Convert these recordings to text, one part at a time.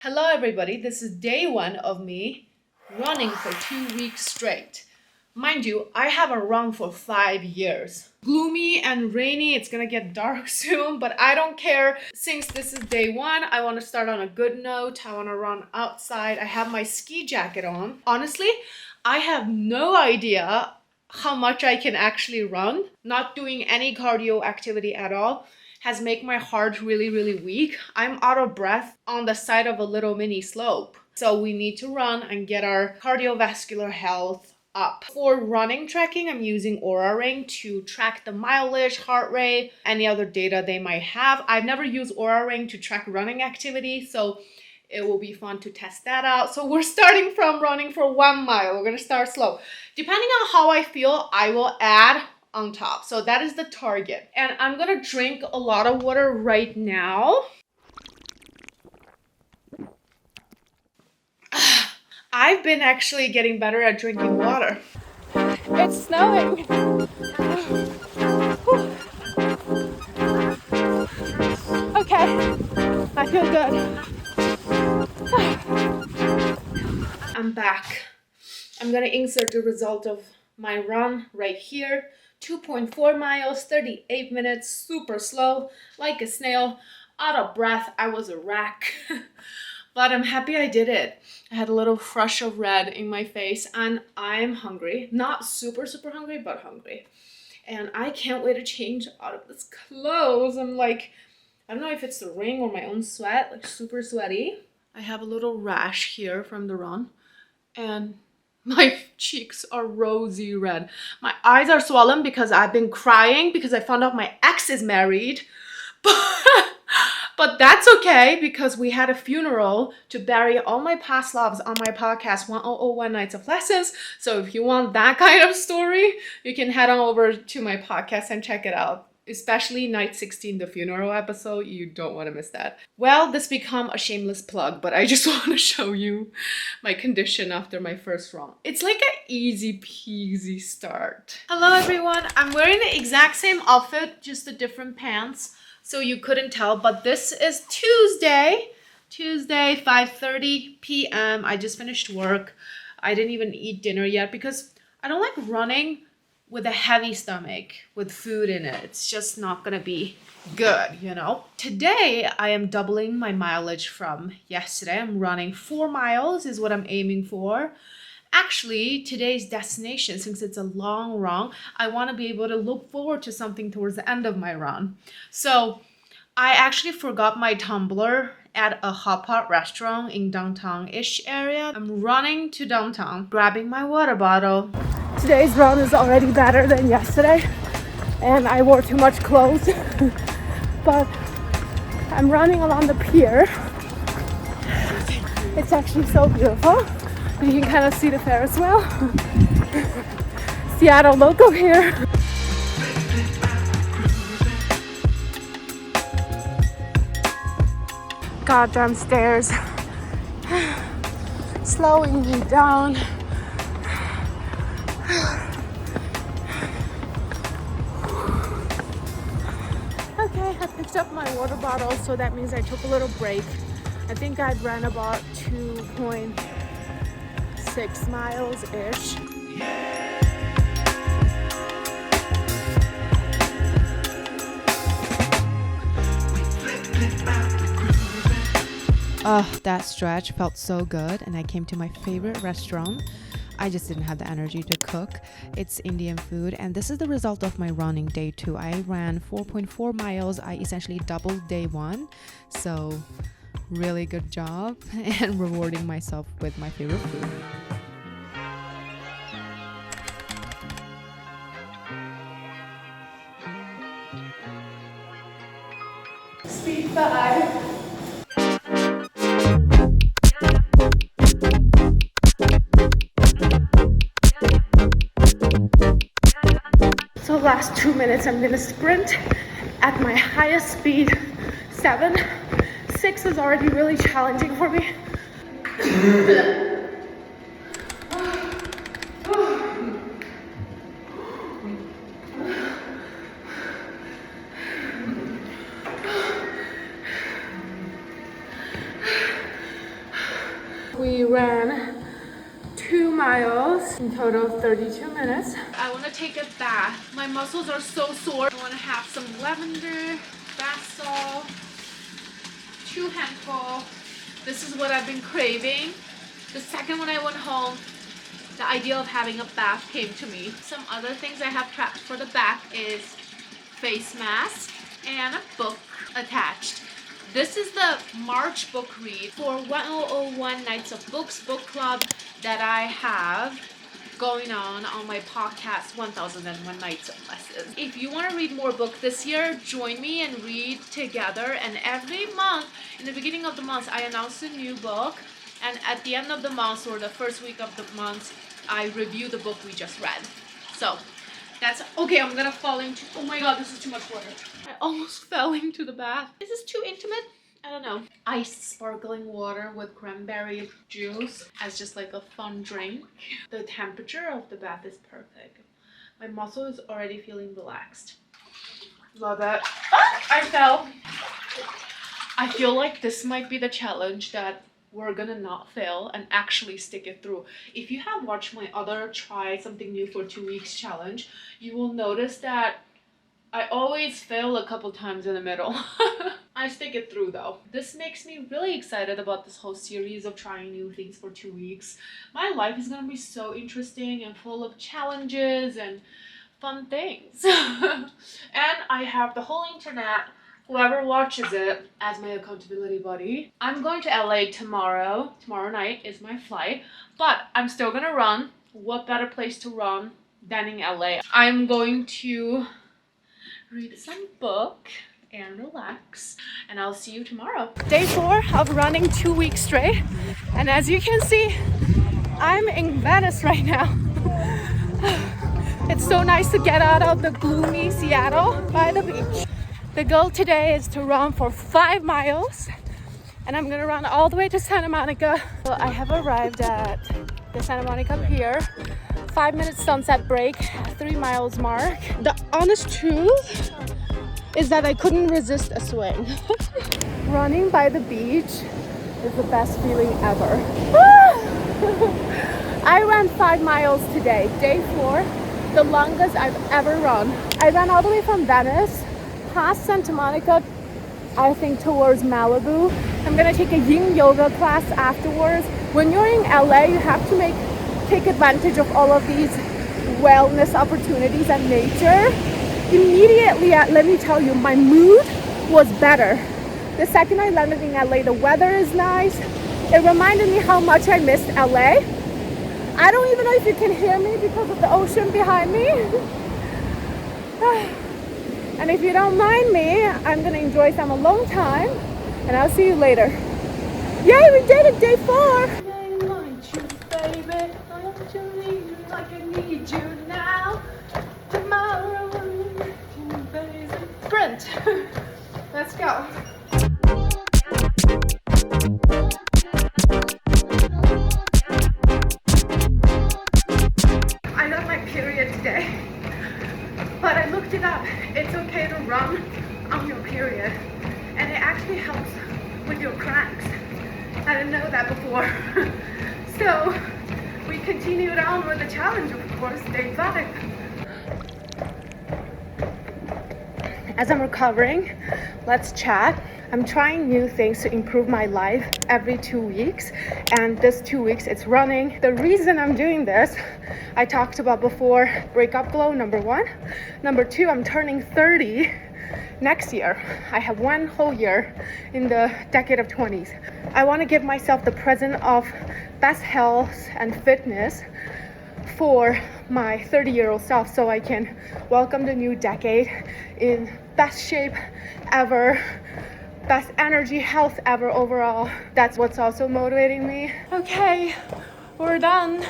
Hello everybody, this is day one of me running for 2 weeks straight. Mind you, I haven't run for 5 years. Gloomy and rainy, it's gonna get dark soon, but I don't care. Since this is day one, I wanna start on a good note. I wanna run outside. I have my ski jacket on. Honestly, I have no idea how much I can actually run. Not doing any cardio activity at all has made my heart really weak. I'm out of breath on the side of a little mini slope. So we need to run and get our cardiovascular health up. For running tracking, I'm using Oura Ring to track the mileage, heart rate, any other data they might have. I've never used Oura Ring to track running activity, so it will be fun to test that out. So we're starting from running for 1 mile. We're gonna start slow. Depending on how I feel, I will add on top. So that is the target. And I'm gonna drink a lot of water right now. I've been actually getting better at drinking water. It's snowing. Okay, I feel good. I'm back. I'm gonna insert the result of my run right here. 2.4 miles, 38 minutes, super slow, like a snail, out of breath. I was a wreck, but I'm happy I did it. I had a little flush of red in my face and I'm hungry. Not super hungry, but hungry. And I can't wait to change out of this clothes. I'm like, I don't know if it's the rain or my own sweat, like super sweaty. I have a little rash here from the run and my cheeks are rosy red. My eyes are swollen because I've been crying because I found out my ex is married. But that's okay because we had a funeral to bury all my past loves on my podcast, 1001 Nights of Lessons. So if you want that kind of story, you can head on over to my podcast and check it out. Especially night 16, the funeral episode. You don't want to miss that. Well, this become a shameless plug, but I just want to show you my condition after my first run. It's like an easy peasy start. Hello everyone, I'm wearing the exact same outfit, just the different pants, so you couldn't tell, but this is Tuesday, 5:30 p.m. I just finished work. I didn't even eat dinner yet because I don't like running with a heavy stomach with food in it. It's just not gonna be good, you know? Today, I am doubling my mileage from yesterday. I'm running 4 miles is what I'm aiming for. Actually, today's destination, since it's a long run, I wanna be able to look forward to something towards the end of my run. So I actually forgot my tumbler at a hot pot restaurant in downtown-ish area. I'm running to downtown, grabbing my water bottle. Today's run is already better than yesterday, and I wore too much clothes. But I'm running along the pier. It's actually so beautiful. You can kind of see the Ferris wheel. Seattle local here. Goddamn stairs. Slowing me down. Okay, I picked up my water bottle, so that means I took a little break. I think I ran about 2.6 miles-ish. That stretch felt so good, and I came to my favorite restaurant. I just didn't have the energy to cook. It's Indian food, and this is the result of my running day 2. I ran 4.4 miles. I essentially doubled day 1. So really good job and rewarding myself with my favorite food. Speed 5. So last 2 minutes I'm gonna sprint at my highest speed, 7. 6 is already really challenging for me. We ran 2 miles, in total of 32 minutes. I want to take a bath. My muscles are so sore. I want to have some lavender, bath salt, 2 handfuls. This is what I've been craving. The second when I went home, the idea of having a bath came to me. Some other things I have tracked for the bath is face mask and a book attached. This is the March book read for 1001 Nights of Books book club that I have going on my podcast 1001 Nights of Lessons. If you want to read more books this year, join me and read together. And every month, in the beginning of the month, I announce a new book. And at the end of the month or the first week of the month, I review the book we just read. So that's okay. I'm gonna fall into, oh my god, this is too much water. I almost fell into the bath. Is this too intimate? I don't know. Iced sparkling water with cranberry juice as just like a fun drink. The temperature of the bath is perfect. My muscle is already feeling relaxed. Love it. Ah, I fell. I feel like this might be the challenge that we're gonna not fail and actually stick it through. If you have watched my other try something new for 2 weeks challenge, you will notice that I always fail a couple times in the middle. I stick it through though. This makes me really excited about this whole series of trying new things for 2 weeks. My life is gonna be so interesting and full of challenges and fun things. And I have the whole internet, whoever watches it, as my accountability buddy. I'm going to LA tomorrow. Tomorrow night is my flight, but I'm still gonna run. What better place to run than in LA? I'm going to read some book and relax, and I'll see you tomorrow. Day 4 of running 2 weeks straight, and as you can see, I'm in Venice right now. It's so nice to get out of the gloomy Seattle by the beach. The goal today is to run for 5 miles, and I'm gonna run all the way to Santa Monica. So I have arrived at the Santa Monica Pier. 5-minute sunset break, 3 miles mark. The honest truth is that I couldn't resist a swing. Running by the beach is the best feeling ever. I ran 5 miles today, day 4, the longest I've ever run. I ran all the way from Venice, past Santa Monica, I think towards Malibu. I'm gonna take a yin yoga class afterwards. When you're in LA, you have to take advantage of all of these wellness opportunities and nature. Immediately, let me tell you, my mood was better. The second I landed in LA, the weather is nice. It reminded me how much I missed LA. I don't even know if you can hear me because of the ocean behind me. And if you don't mind me, I'm gonna enjoy some alone time, and I'll see you later. Yay, we did it, day 4. Baby, don't you leave me like I need you now. Tomorrow, baby. Sprint. Let's go. I got my period today, but I looked it up. It's okay to run on your period, and it actually helps with your cramps. I didn't know that before. So we continued on with the challenge, of course, day 5. As I'm recovering, let's chat. I'm trying new things to improve my life every 2 weeks, and this 2 weeks it's running. The reason I'm doing this, I talked about before, breakup glow, number 1. Number 2, I'm turning 30 next year. I have 1 whole year in the decade of 20s. I want to give myself the present of best health and fitness for my 30-year-old self, so I can welcome the new decade in best shape ever, best energy, health ever overall. That's what's also motivating me. Okay, we're done.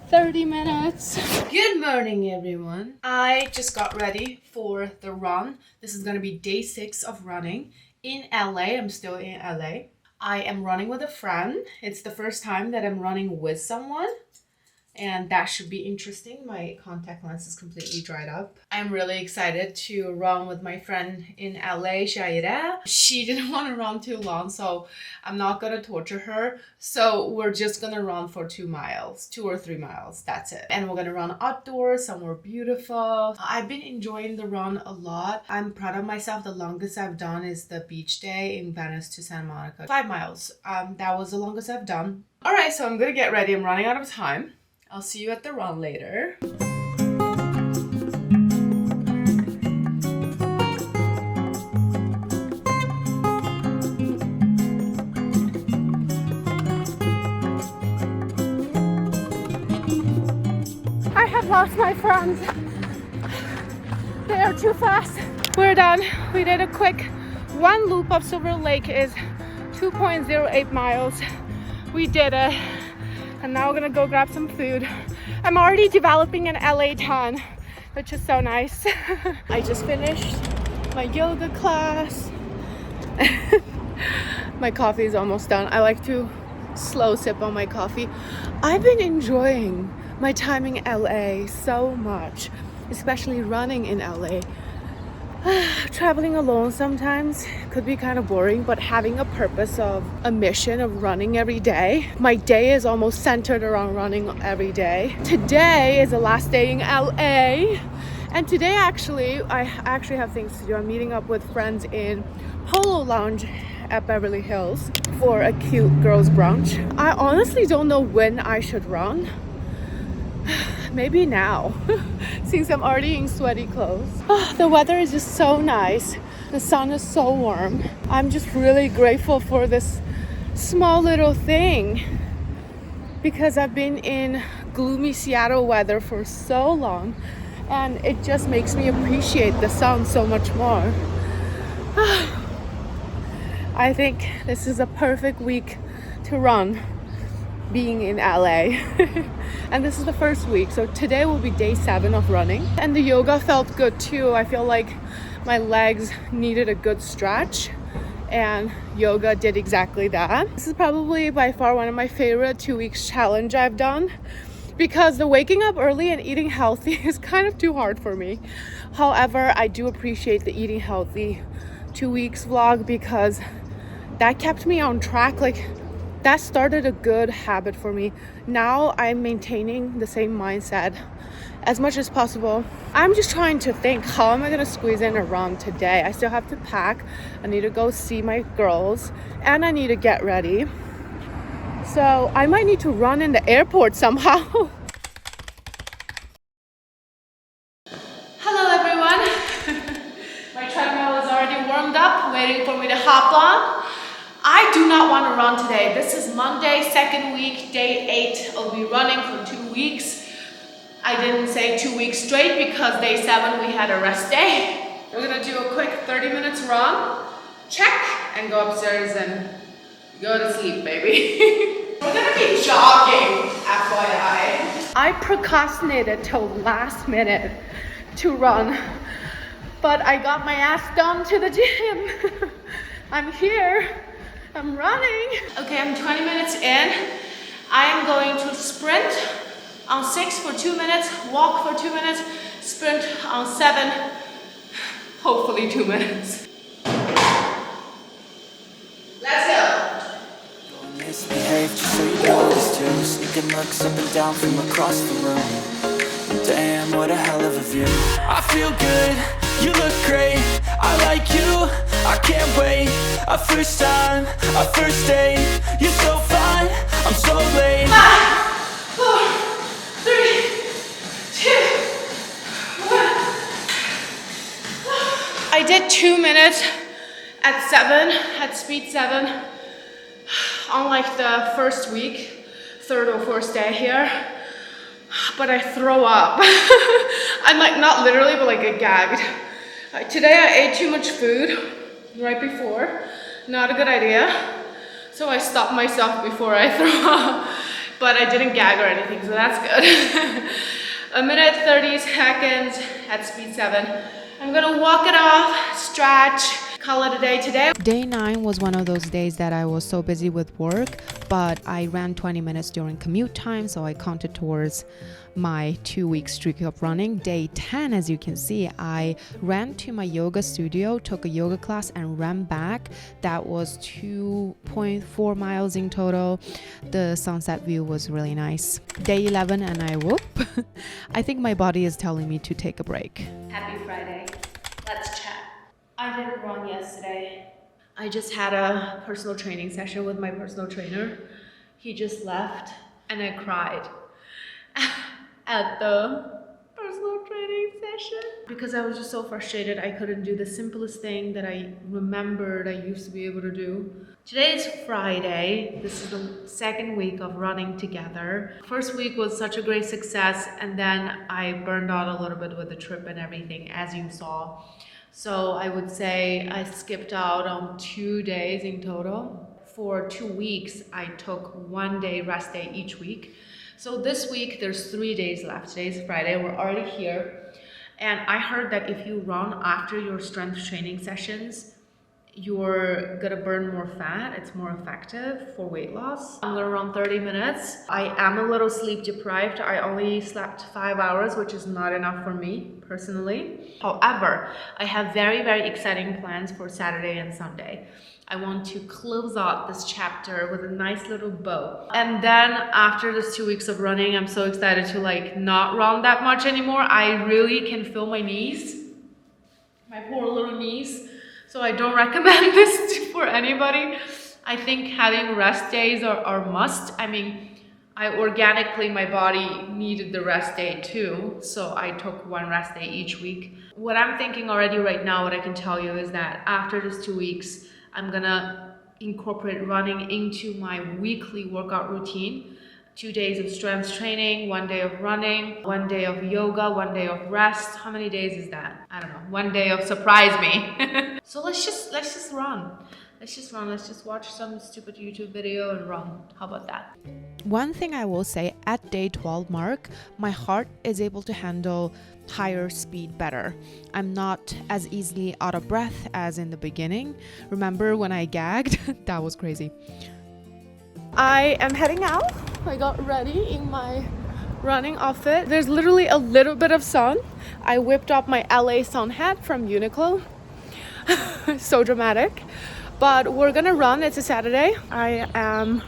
30 minutes. Good morning, everyone. I just got ready for the run. This is gonna be day 6 of running in LA. I'm still in LA. I am running with a friend. It's the first time that I'm running with someone. and that should be interesting. My contact lens is completely dried up. I'm really excited to run with my friend in LA, Shaira. She didn't want to run too long, so I'm not gonna torture her. So we're just gonna run for 2 miles, 2 or 3 miles, that's it. And we're gonna run outdoors, somewhere beautiful. I've been enjoying the run a lot. I'm proud of myself. The longest I've done is the beach day in Venice to Santa Monica. 5 miles, that was the longest I've done. All right, so I'm gonna get ready. I'm running out of time. I'll see you at the run later. I have lost my friends. They are too fast. We're done. We did a quick one loop of Silverlake is 2.08 miles. We did it. And now we're gonna go grab some food. I'm already developing an LA tan, which is so nice. I just finished my yoga class. My coffee is almost done. I like to slow sip on my coffee. I've been enjoying my time in LA so much, especially running in LA. Traveling alone sometimes could be kind of boring, but having a purpose of a mission of running every day. My day is almost centered around running every day. Today is the last day in LA, and today I actually have things to do. I'm meeting up with friends in Polo Lounge at Beverly Hills for a cute girls brunch. I honestly don't know when I should run. Maybe now, since I'm already in sweaty clothes. Oh, the weather is just so nice. The sun is so warm. I'm just really grateful for this small little thing because I've been in gloomy Seattle weather for so long, and it just makes me appreciate the sun so much more. I think this is a perfect week to run, being in LA. And this is the first week, so today will be day 7 of running, and the yoga felt good too. I feel like my legs needed a good stretch, and yoga did exactly that. This is probably by far one of my favorite 2 weeks challenge I've done, because the waking up early and eating healthy is kind of too hard for me. However, I do appreciate the eating healthy 2 weeks vlog because that kept me on track. Like, that started a good habit for me. Now I'm maintaining the same mindset as much as possible. I'm just trying to think, how am I gonna squeeze in a run today? I still have to pack. I need to go see my girls, and I need to get ready. So I might need to run in the airport somehow. Hello everyone. My treadmill is already warmed up, waiting for me to hop on. I do not want to run today. This is Monday, 2nd week, day 8. I'll be running for 2 weeks. I didn't say 2 weeks straight because day 7 we had a rest day. We're gonna do a quick 30 minutes run, check, and go upstairs and go to sleep, baby. We're gonna be jogging, FYI. I procrastinated till last minute to run, but I got my ass done to the gym. I'm here. I'm running. Okay, I'm 20 minutes in. I am going to sprint on 6 for 2 minutes, walk for 2 minutes, sprint on 7, hopefully 2 minutes. Let's go. Misbehave just so you notice too. Sneaking looks up and down from across the room. Damn, what a hell of a view. I feel good, you look great. I like you, I can't wait. A first time, a first date. You're so fine, I'm so late. 5, 4, 3, 2, 1. I did 2 minutes at 7, at speed 7, on like the first week, 3rd or 4th day here. But I throw up. I'm like, not literally, but like I gagged. Today I ate too much food right before. Not a good idea. So I stopped myself before I threw up. But I didn't gag or anything, so that's good. 1 minute 30 seconds at speed 7. I'm gonna walk it off, stretch, call it a day today. Day 9 was one of those days that I was so busy with work, but I ran 20 minutes during commute time, so I counted towards my 2-week streak of running. Day 10, as you can see, I ran to my yoga studio, took a yoga class, and ran back. That was 2.4 miles in total. The sunset view was really nice. Day 11, and I whoop. I think my body is telling me to take a break. Happy Friday. Let's chat. I didn't run yesterday. I just had a personal training session with my personal trainer. He just left and I cried at the personal training session because I was just so frustrated. I couldn't do the simplest thing that I remembered I used to be able to do. Today is Friday. This is the second week of running together. First week was such a great success, and then I burned out a little bit with the trip and everything, as you saw. So I would say I skipped out on 2 days in total. For 2 weeks, I took 1 day rest day each week. So this week, there's 3 days left. Today's Friday, we're already here. And I heard that if you run after your strength training sessions, you're gonna burn more fat. It's more effective for weight loss. I'm gonna run 30 minutes. I am a little sleep deprived. I only slept 5 hours, which is not enough for me personally. However, I have very, very exciting plans for Saturday and Sunday. I want to close out this chapter with a nice little bow. And then after this 2 weeks of running, I'm so excited to not run that much anymore. I really can feel my knees, my poor little knees. So I don't recommend this for anybody. I think having rest days are must. I mean, organically, my body needed the rest day too. So I took 1 rest day each week. What I'm thinking already right now, what I can tell you is that after this 2 weeks, I'm gonna incorporate running into my weekly workout routine. 2 days of strength training, 1 day of running, 1 day of yoga, 1 day of rest. How many days is that? I don't know. 1 day of surprise me. So let's just run. Let's just watch some stupid YouTube video and run. How about that? One thing I will say, at day 12 mark, my heart is able to handle higher speed better. I'm not as easily out of breath as in the beginning. Remember when I gagged? That was crazy. I am heading out. I got ready in my running outfit. There's literally a little bit of sun. I whipped up my LA sun hat from Uniqlo. So dramatic. But we're gonna run. It's a Saturday. I am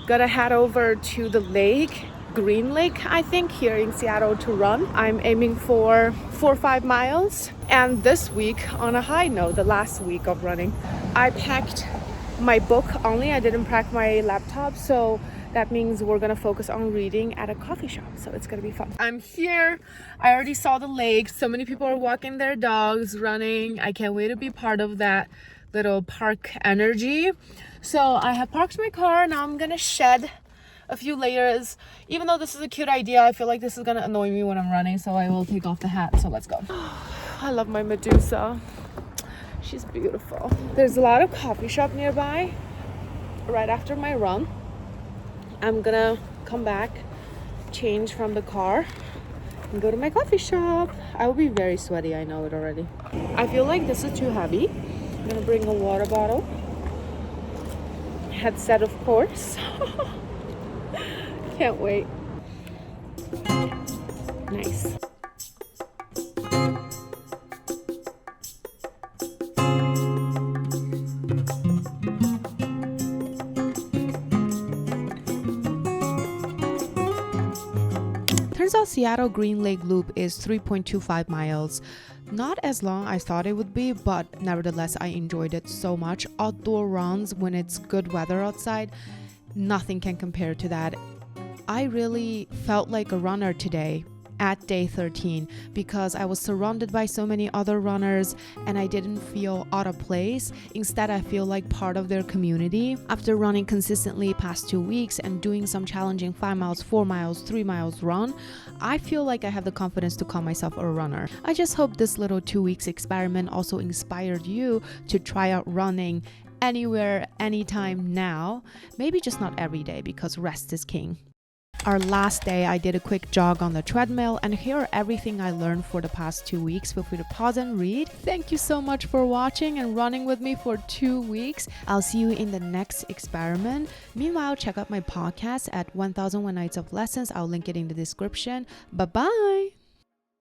gonna head over to the lake, Greenlake, I think, here in Seattle to run. I'm aiming for 4 or 5 miles. And this week, on a high note, the last week of running, I packed my book only. I didn't pack my laptop, so that means we're gonna focus on reading at a coffee shop, so it's gonna be fun. I'm here. I already saw the lake. So many people are walking their dogs, running. I can't wait to be part of that little park energy. So I have parked my car. Now I'm gonna shed a few layers. Even though this is a cute idea, I feel like this is gonna annoy me when I'm running, so I will take off the hat. So let's go. I love my Medusa. She's beautiful. There's a lot of coffee shop nearby. Right after my run, I'm gonna come back, change from the car, and go to my coffee shop. I will be very sweaty, I know it already. I feel like this is too heavy. I'm gonna bring a water bottle. Headset, of course. Can't wait. Nice. Turns out Seattle Greenlake Loop is 3.25 miles. Not as long as I thought it would be, but nevertheless I enjoyed it so much. Outdoor runs when it's good weather outside, nothing can compare to that. I really felt like a runner today at day 13 because I was surrounded by so many other runners and I didn't feel out of place. Instead, I feel like part of their community. After running consistently past 2 weeks and doing some challenging 5 miles, 4 miles, 3 miles run, I feel like I have the confidence to call myself a runner. I just hope this little 2 weeks experiment also inspired you to try out running anywhere, anytime now. Maybe just not every day because rest is king. Our last day, I did a quick jog on the treadmill, and here are everything I learned for the past 2 weeks. Feel free to pause and read. Thank you so much for watching and running with me for 2 weeks. I'll see you in the next experiment. Meanwhile, check out my podcast at 1001 Nights of Lessons. I'll link it in the description. Bye-bye.